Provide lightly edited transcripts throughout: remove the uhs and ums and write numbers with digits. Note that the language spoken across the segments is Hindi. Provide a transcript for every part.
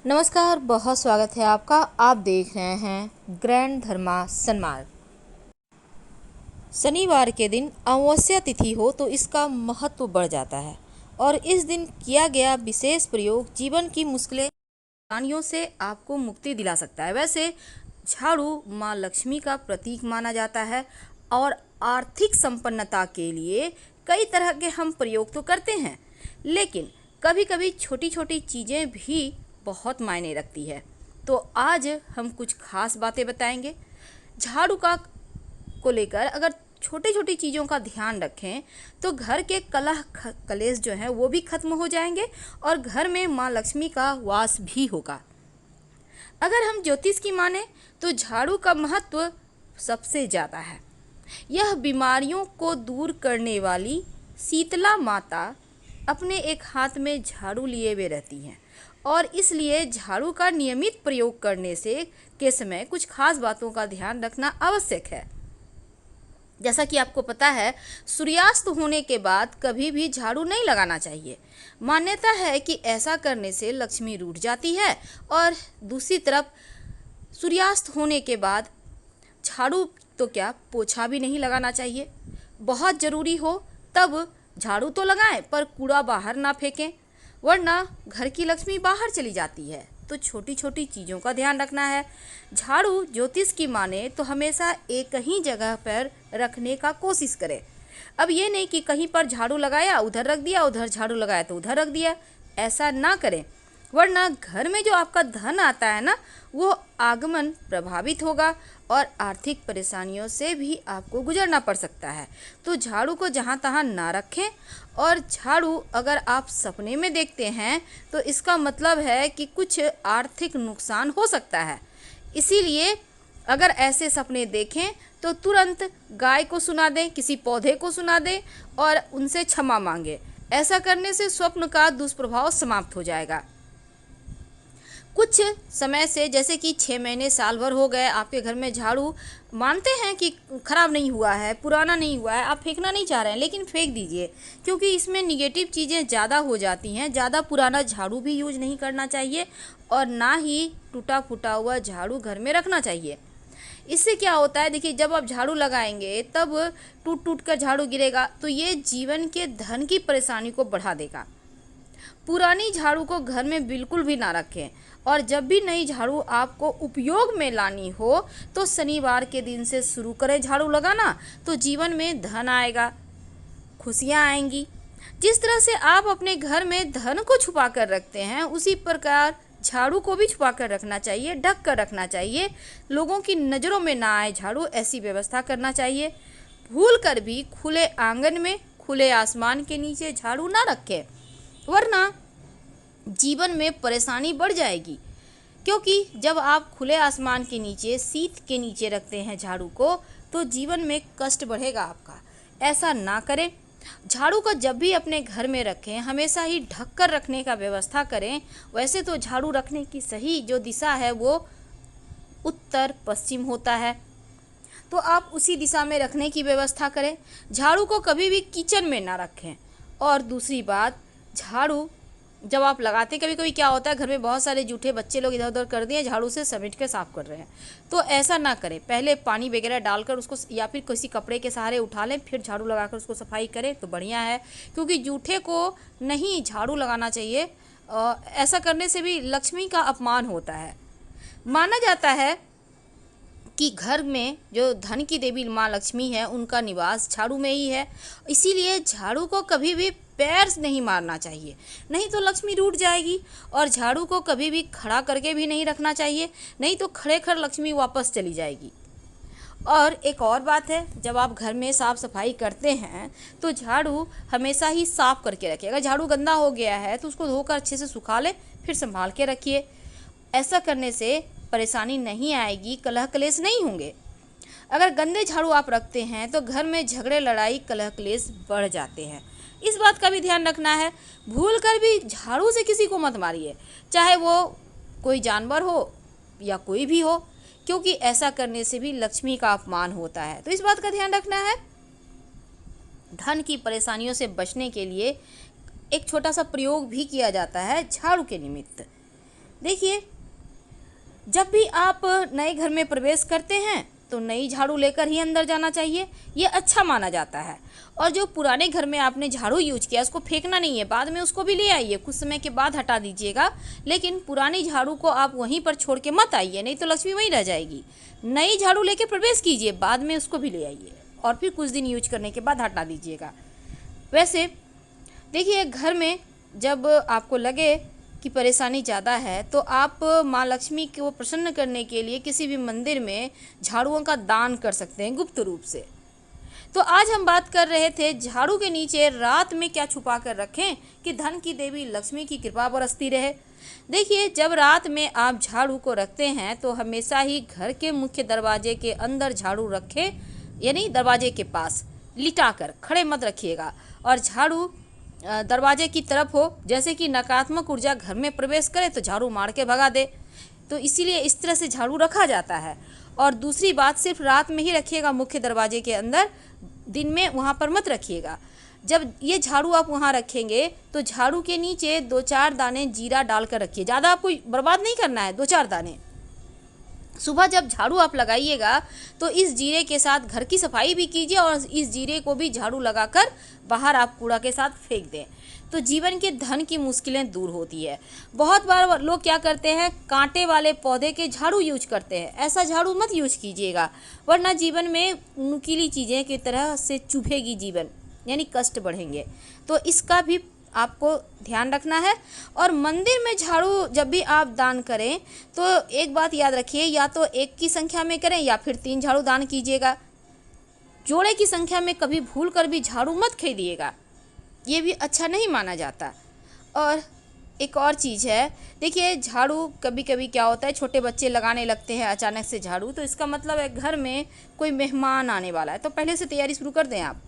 नमस्कार, बहुत स्वागत है आपका। आप देख रहे हैं ग्रैंड धर्मा सन्मार्ग। शनिवार के दिन अमावस्या तिथि हो तो इसका महत्व बढ़ जाता है और इस दिन किया गया विशेष प्रयोग जीवन की मुश्किलें परेशानियों से आपको मुक्ति दिला सकता है। वैसे झाड़ू माँ लक्ष्मी का प्रतीक माना जाता है और आर्थिक संपन्नता के लिए कई तरह के हम प्रयोग तो करते हैं, लेकिन कभी कभी छोटी छोटी चीज़ें भी बहुत मायने रखती है। तो आज हम कुछ खास बातें बताएंगे झाड़ू का को लेकर। अगर छोटी छोटी चीज़ों का ध्यान रखें तो घर के कलह कलेश जो है वो भी खत्म हो जाएंगे और घर में माँ लक्ष्मी का वास भी होगा। अगर हम ज्योतिष की माने तो झाड़ू का महत्व सबसे ज़्यादा है। यह बीमारियों को दूर करने वाली शीतला माता अपने एक हाथ में झाड़ू लिए हुए रहती हैं और इसलिए झाड़ू का नियमित प्रयोग करने से के समय कुछ खास बातों का ध्यान रखना आवश्यक है। जैसा कि आपको पता है, सूर्यास्त होने के बाद कभी भी झाड़ू नहीं लगाना चाहिए। मान्यता है कि ऐसा करने से लक्ष्मी रूठ जाती है और दूसरी तरफ सूर्यास्त होने के बाद झाड़ू तो क्या पोछा भी नहीं लगाना चाहिए। बहुत ज़रूरी हो तब झाड़ू तो लगाएं पर कूड़ा बाहर ना फेंकें, वरना घर की लक्ष्मी बाहर चली जाती है। तो छोटी छोटी चीज़ों का ध्यान रखना है। झाड़ू ज्योतिष की माने तो हमेशा एक ही जगह पर रखने का कोशिश करें। अब ये नहीं कि कहीं पर झाड़ू लगाया उधर रख दिया, उधर झाड़ू लगाया तो उधर रख दिया, ऐसा ना करें, वरना घर में जो आपका धन आता है ना वो आगमन प्रभावित होगा और आर्थिक परेशानियों से भी आपको गुजरना पड़ सकता है। तो झाड़ू को जहाँ तहाँ ना रखें। और झाड़ू अगर आप सपने में देखते हैं तो इसका मतलब है कि कुछ आर्थिक नुकसान हो सकता है। इसीलिए अगर ऐसे सपने देखें तो तुरंत गाय को सुना दें, किसी पौधे को सुना दें और उनसे क्षमा मांगे। ऐसा करने से स्वप्न का दुष्प्रभाव समाप्त हो जाएगा। कुछ समय से जैसे कि 6 महीने साल भर हो गए आपके घर में झाड़ू मानते हैं कि ख़राब नहीं हुआ है, पुराना नहीं हुआ है, आप फेंकना नहीं चाह रहे हैं, लेकिन फेंक दीजिए क्योंकि इसमें निगेटिव चीज़ें ज़्यादा हो जाती हैं। ज़्यादा पुराना झाड़ू भी यूज नहीं करना चाहिए और ना ही टूटा फूटा हुआ झाड़ू घर में रखना चाहिए। इससे क्या होता है, देखिए, जब आप झाड़ू लगाएंगे तब टूट टूट कर झाड़ू गिरेगा तो ये जीवन के धन की परेशानी को बढ़ा देगा। पुरानी झाड़ू को घर में बिल्कुल भी ना रखें और जब भी नई झाड़ू आपको उपयोग में लानी हो तो शनिवार के दिन से शुरू करें झाड़ू लगाना, तो जीवन में धन आएगा, खुशियाँ आएंगी। जिस तरह से आप अपने घर में धन को छुपा कर रखते हैं उसी प्रकार झाड़ू को भी छुपा कर रखना चाहिए, ढक कर रखना चाहिए, लोगों की नज़रों में ना आए झाड़ू, ऐसी व्यवस्था करना चाहिए। भूल कर भी खुले आंगन में खुले आसमान के नीचे झाड़ू ना रखें, वरना जीवन में परेशानी बढ़ जाएगी। क्योंकि जब आप खुले आसमान के नीचे, शीत के नीचे रखते हैं झाड़ू को तो जीवन में कष्ट बढ़ेगा आपका। ऐसा ना करें। झाड़ू को जब भी अपने घर में रखें हमेशा ही ढक कर रखने का व्यवस्था करें। वैसे तो झाड़ू रखने की सही जो दिशा है वो उत्तर पश्चिम होता है, तो आप उसी दिशा में रखने की व्यवस्था करें। झाड़ू को कभी भी किचन में ना रखें। और दूसरी बात, झाड़ू जब आप लगाते, कभी कभी क्या होता है घर में बहुत सारे जूठे बच्चे लोग इधर उधर कर दिए, झाड़ू से समेट के साफ कर रहे हैं, तो ऐसा ना करें। पहले पानी वगैरह डालकर उसको या फिर किसी कपड़े के सहारे उठा लें, फिर झाड़ू लगाकर उसको सफाई करें तो बढ़िया है। क्योंकि जूठे को नहीं झाड़ू लगाना चाहिए, ऐसा करने से भी लक्ष्मी का अपमान होता है। माना जाता है कि घर में जो धन की देवी माँ लक्ष्मी है उनका निवास झाड़ू में ही है। इसीलिए झाड़ू को कभी भी पैर से नहीं मारना चाहिए, नहीं तो लक्ष्मी रूठ जाएगी। और झाड़ू को कभी भी खड़ा करके भी नहीं रखना चाहिए, नहीं तो खड़े खड़ लक्ष्मी वापस चली जाएगी। और एक और बात है, जब आप घर में साफ़ सफाई करते हैं तो झाड़ू हमेशा ही साफ़ करके रखिए। अगर झाड़ू गंदा हो गया है तो उसको धोकर अच्छे से सुखा ले, फिर संभाल के रखिए। ऐसा करने से परेशानी नहीं आएगी, कलह कलेश नहीं होंगे। अगर गंदे झाड़ू आप रखते हैं तो घर में झगड़े लड़ाई कलह कलेश बढ़ जाते हैं। इस बात का भी ध्यान रखना है। भूल कर भी झाड़ू से किसी को मत मारिए, चाहे वो कोई जानवर हो या कोई भी हो, क्योंकि ऐसा करने से भी लक्ष्मी का अपमान होता है। तो इस बात का ध्यान रखना है। धन की परेशानियों से बचने के लिए एक छोटा सा प्रयोग भी किया जाता है झाड़ू के निमित्त। देखिए, जब भी आप नए घर में प्रवेश करते हैं तो नई झाड़ू लेकर ही अंदर जाना चाहिए, ये अच्छा माना जाता है। और जो पुराने घर में आपने झाड़ू यूज किया उसको फेंकना नहीं है, बाद में उसको भी ले आइए, कुछ समय के बाद हटा दीजिएगा, लेकिन पुरानी झाड़ू को आप वहीं पर छोड़ के मत आइए, नहीं तो लक्ष्मी वहीं रह जाएगी। नई झाड़ू लेके प्रवेश कीजिए, बाद में उसको भी ले आइए और फिर कुछ दिन यूज करने के बाद हटा दीजिएगा। वैसे देखिए, घर में जब आपको लगे कि परेशानी ज़्यादा है तो आप माँ लक्ष्मी को प्रसन्न करने के लिए किसी भी मंदिर में झाड़ुओं का दान कर सकते हैं गुप्त रूप से। तो आज हम बात कर रहे थे झाड़ू के नीचे रात में क्या छुपा कर रखें कि धन की देवी लक्ष्मी की कृपा बरसती रहे। देखिए, जब रात में आप झाड़ू को रखते हैं तो हमेशा ही घर के मुख्य दरवाजे के अंदर झाड़ू रखें, यानी दरवाजे के पास लिटा कर खड़े मत रखिएगा। और झाड़ू दरवाजे की तरफ हो, जैसे कि नकारात्मक ऊर्जा घर में प्रवेश करे तो झाड़ू मार के भगा दे, तो इसीलिए इस तरह से झाड़ू रखा जाता है। और दूसरी बात, सिर्फ रात में ही रखिएगा मुख्य दरवाजे के अंदर, दिन में वहाँ पर मत रखिएगा। जब ये झाड़ू आप वहाँ रखेंगे तो झाड़ू के नीचे 2-4 दाने जीरा डालकर रखिए, ज़्यादा आपको बर्बाद नहीं करना है, 2-4 दाने। सुबह जब झाड़ू आप लगाइएगा तो इस जीरे के साथ घर की सफाई भी कीजिए और इस जीरे को भी झाड़ू लगाकर बाहर आप कूड़ा के साथ फेंक दें, तो जीवन के धन की मुश्किलें दूर होती है। बहुत बार लोग क्या करते हैं, कांटे वाले पौधे के झाड़ू यूज करते हैं, ऐसा झाड़ू मत यूज कीजिएगा, वरना जीवन में नुकीली चीज़ें की तरह से चुभेगी जीवन, यानी कष्ट बढ़ेंगे। तो इसका भी आपको ध्यान रखना है। और मंदिर में झाड़ू जब भी आप दान करें तो एक बात याद रखिए, या तो 1 की संख्या में करें या फिर 3 झाड़ू दान कीजिएगा। जोड़े की संख्या में कभी भूल कर भी झाड़ू मत खरीदिएगा, ये भी अच्छा नहीं माना जाता। और एक और चीज़ है, देखिए, झाड़ू कभी कभी क्या होता है, छोटे बच्चे लगाने लगते हैं अचानक से झाड़ू, तो इसका मतलब है घर में कोई मेहमान आने वाला है, तो पहले से तैयारी शुरू कर दें आप।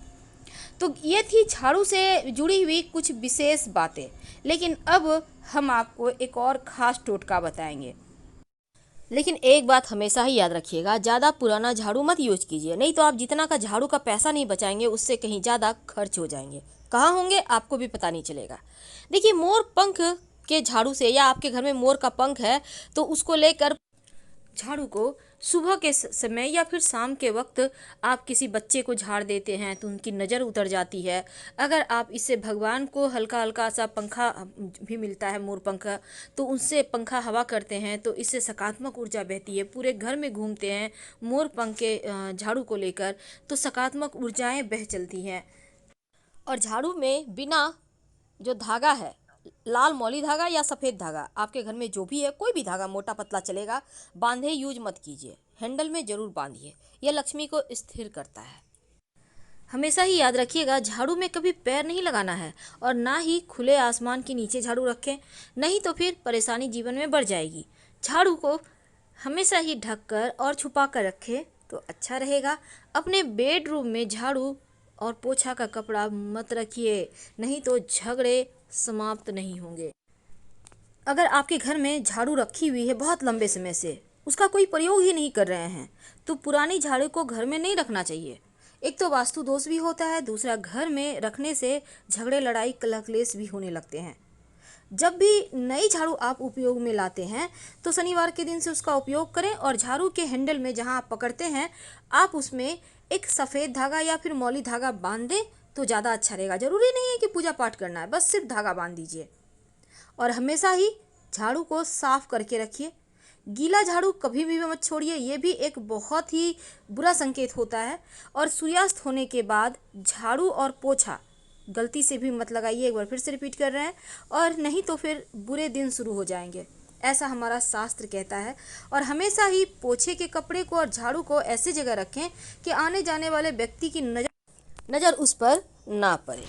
तो ये थी झाड़ू से जुड़ी हुई कुछ विशेष बातें, लेकिन अब हम आपको एक और ख़ास टोटका बताएंगे। लेकिन एक बात हमेशा ही याद रखिएगा, ज़्यादा पुराना झाड़ू मत यूज कीजिए, नहीं तो आप जितना का झाड़ू का पैसा नहीं बचाएंगे उससे कहीं ज़्यादा खर्च हो जाएंगे। कहाँ होंगे आपको भी पता नहीं चलेगा। देखिए, मोर पंख के झाड़ू से, या आपके घर में मोर का पंख है तो उसको लेकर झाड़ू को सुबह के समय या फिर शाम के वक्त आप किसी बच्चे को झाड़ देते हैं तो उनकी नज़र उतर जाती है। अगर आप इससे भगवान को हल्का हल्का सा पंखा भी मिलता है मोर पंखा, तो उससे पंखा हवा करते हैं तो इससे सकारात्मक ऊर्जा बहती है, पूरे घर में घूमते हैं मोर पंख के झाड़ू को लेकर तो सकारात्मक ऊर्जाएं बह चलती हैं। और झाड़ू में बिना जो धागा है, लाल मौली धागा या सफ़ेद धागा, आपके घर में जो भी है, कोई भी धागा मोटा पतला चलेगा, बांधे यूज मत कीजिए, हैंडल में ज़रूर बांधिए, यह लक्ष्मी को स्थिर करता है। हमेशा ही याद रखिएगा, झाड़ू में कभी पैर नहीं लगाना है और ना ही खुले आसमान के नीचे झाड़ू रखें, नहीं तो फिर परेशानी जीवन में बढ़ जाएगी। झाड़ू को हमेशा ही ढककर और छुपा कर रखें तो अच्छा रहेगा। अपने बेडरूम में झाड़ू और पोछा का कपड़ा मत रखिए, नहीं तो झगड़े समाप्त नहीं होंगे। अगर आपके घर में झाड़ू रखी हुई है बहुत लंबे समय से, उसका कोई प्रयोग ही नहीं कर रहे हैं, तो पुरानी झाड़ू को घर में नहीं रखना चाहिए। एक तो वास्तु दोष भी होता है, दूसरा घर में रखने से झगड़े लड़ाई कलह क्लेश भी होने लगते हैं। जब भी नई झाड़ू आप उपयोग में लाते हैं तो शनिवार के दिन से उसका उपयोग करें और झाड़ू के हैंडल में जहां आप पकड़ते हैं आप उसमें एक सफ़ेद धागा या फिर मौली धागा बांध दें तो ज़्यादा अच्छा रहेगा। ज़रूरी नहीं है कि पूजा पाठ करना है, बस सिर्फ धागा बांध दीजिए। और हमेशा ही झाड़ू को साफ करके रखिए, गीला झाड़ू कभी भी मत छोड़िए, ये भी एक बहुत ही बुरा संकेत होता है। और सूर्यास्त होने के बाद झाड़ू और पोछा गलती से भी मत लगाइए, एक बार फिर से रिपीट कर रहे हैं, और नहीं तो फिर बुरे दिन शुरू हो जाएंगे, ऐसा हमारा शास्त्र कहता है। और हमेशा ही पोछे के कपड़े को और झाड़ू को ऐसी जगह रखें कि आने जाने वाले व्यक्ति की नज़र उस पर ना पड़े,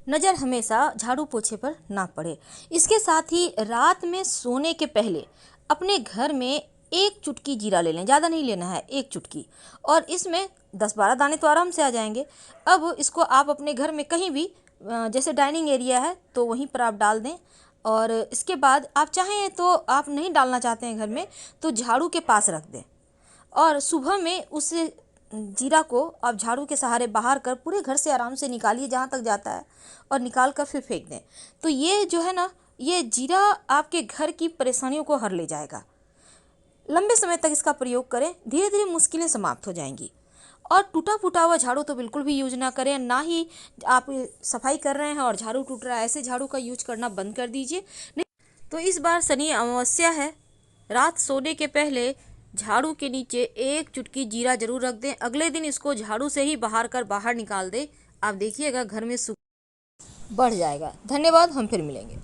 नज़र हमेशा झाड़ू पोछे पर ना पड़े। इसके साथ ही रात में सोने के पहले अपने घर में 1 चुटकी जीरा ले लें, ज़्यादा नहीं लेना है, 1 चुटकी, और इसमें 10-12 दाने तो आराम से आ जाएंगे। अब इसको आप अपने घर में कहीं भी, जैसे डाइनिंग एरिया है तो वहीं पर आप डाल दें। और इसके बाद आप चाहें तो, आप नहीं डालना चाहते हैं घर में, तो झाड़ू के पास रख दें और सुबह में उस जीरा को आप झाड़ू के सहारे बाहर कर पूरे घर से आराम से निकालिए जहाँ तक जाता है, और निकाल कर फिर फेंक दें। तो ये जो है ना, ये जीरा आपके घर की परेशानियों को हर ले जाएगा। लंबे समय तक इसका प्रयोग करें, धीरे धीरे मुश्किलें समाप्त हो जाएंगी। और टूटा फूटा हुआ झाड़ू तो बिल्कुल भी यूज ना करें, ना ही आप सफाई कर रहे हैं और झाड़ू टूट रहा है, ऐसे झाड़ू का यूज करना बंद कर दीजिए। नहीं तो इस बार शनि अमावस्या है, रात सोने के पहले झाड़ू के नीचे एक चुटकी जीरा जरूर रख दें। अगले दिन इसको झाड़ू से ही बाहर निकाल दें। आप देखिएगा घर में सुख बढ़ जाएगा। धन्यवाद, हम फिर मिलेंगे।